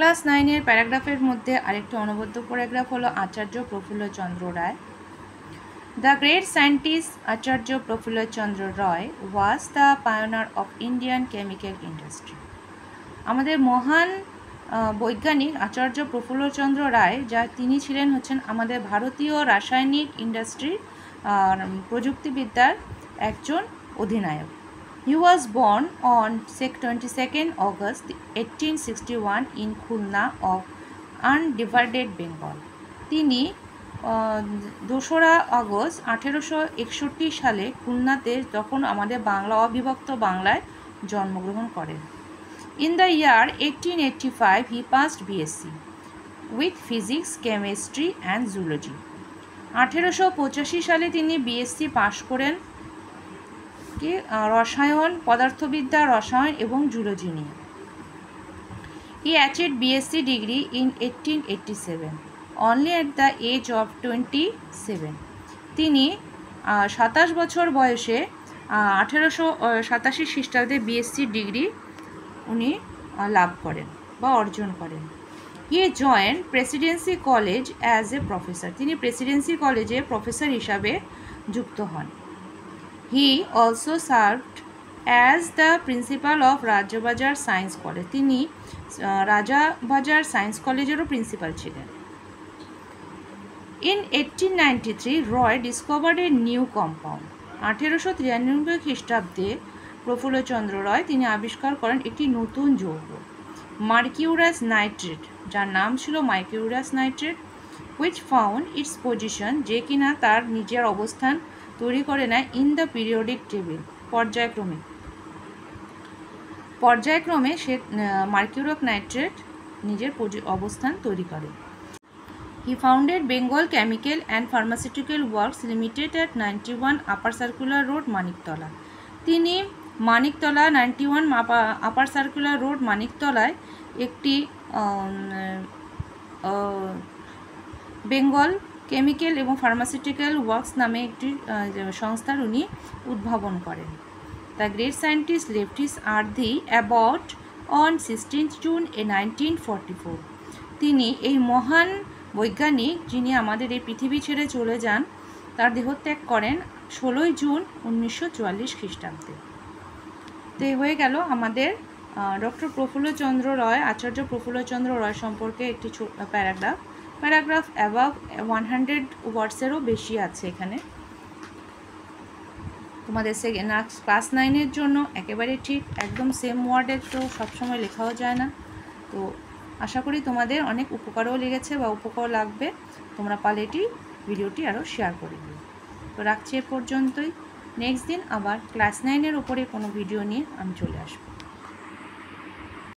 Class 9 প্যারাগ্রাফের মধ্যে আরেকটি অনবদ্য প্যারাগ্রাফ হলো আচার্য প্রফুল্লচন্দ্র রায়। The great scientist Acharya Prafulla Chandra Roy was the pioneer of Indian chemical industry. আমাদের মহান বৈজ্ঞানিক আচার্য প্রফুল্লচন্দ্র রায় তিনি ছিলেন আমাদের ভারতীয় রাসায়নিক ইন্ডাস্ট্রির প্রযুক্তিবিদ্যার একজন অধিনায়ক। He was born on 22nd August 1861 in Khulna of undivided Bengal. তিনি 2রা আগস্ট 1861 সালে খুলনাতে তখন আমাদের বাংলা অবিভক্ত বাংলায় জন্মগ্রহণ করেন। In the year 1885 he passed BSc with physics, chemistry and zoology. 1885 সালে তিনি বিএসসি পাশ করেন রসায়ন, পদার্থবিদ্যা, রসায়ন এবং জুলজি নিয়ে। He achieved BSc degree in 1887 only at the age of 27. তিনি 27 বছর বয়সে 1887 খ্রিস্টাব্দে বিএসসি ডিগ্রি উনি লাভ করেন বা অর্জন করেন। He joined Presidency college as a professor. তিনি প্রেসিডেন্সি কলেজে প্রফেসর হিসাবে যুক্ত হন। He also served as the principal of Rajabazar science college. তিনি রাজাবাজার সায়েন্স কলেজেরও প্রিন্সিপাল ছিলেন। In 1893 Roy discovered a new compound. 1893 খ্রিস্টাব্দে প্রফুল্লচন্দ্র রয় তিনি আবিষ্কার করেন একটি নতুন যৌগ, মার্কিউরাস নাইট্রেট, যার নাম ছিল mercurous nitrate, which found its position, যে কিনা তার নিজের অবস্থান তৈরি করে নেয় ইন দ্য পিরিয়ডিক টেবিল, পর্যায়ক্রমে সে মার্কিউরিক নাইট্রেট নিজের অবস্থান তৈরি করে। He founded Bengal Chemical and Pharmaceutical Works Limited at 91 Upper Circular Road, Maniktala. তিনি মানিকতলা 91 আপার সার্কুলার রোড মানিকতলায় একটি বেঙ্গল কেমিক্যাল এবং ফার্মাসিউটিক্যাল ওয়ার্কস নামে একটি সংস্থার উনি উদ্ভাবন করেন। The great scientist left his earth about on 16 June 1944। তিনি এই মহান বৈজ্ঞানিক যিনি আমাদের এই পৃথিবী ছেড়ে চলে যান, তার দেহত্যাগ করেন 16 জুন 1944 খ্রিস্টাব্দে। তো হয়ে গেল আমাদের ডক্টর প্রফুল্লচন্দ্র রয়, আচার্য প্রফুল্লচন্দ্র রয় সম্পর্কে একটি প্যারাগ্রাফ অ্যাবাভ 100 ওয়ার্ডসেরও বেশি আছে এখানে। তোমাদের ক্লাস 9 জন্য একেবারে ঠিক একদম সেম ওয়ার্ডের তো সবসময় লেখাও যায় না। তো আশা করি তোমাদের অনেক উপকারও লেগেছে বা উপকার লাগবে। তোমরা পারলে ভিডিওটি আরও শেয়ার করে দিও। তো রাখছি এ পর্যন্তই। নেক্সট দিন আবার ক্লাস 9 উপরে কোনো ভিডিও নিয়ে আমি চলে আসবো।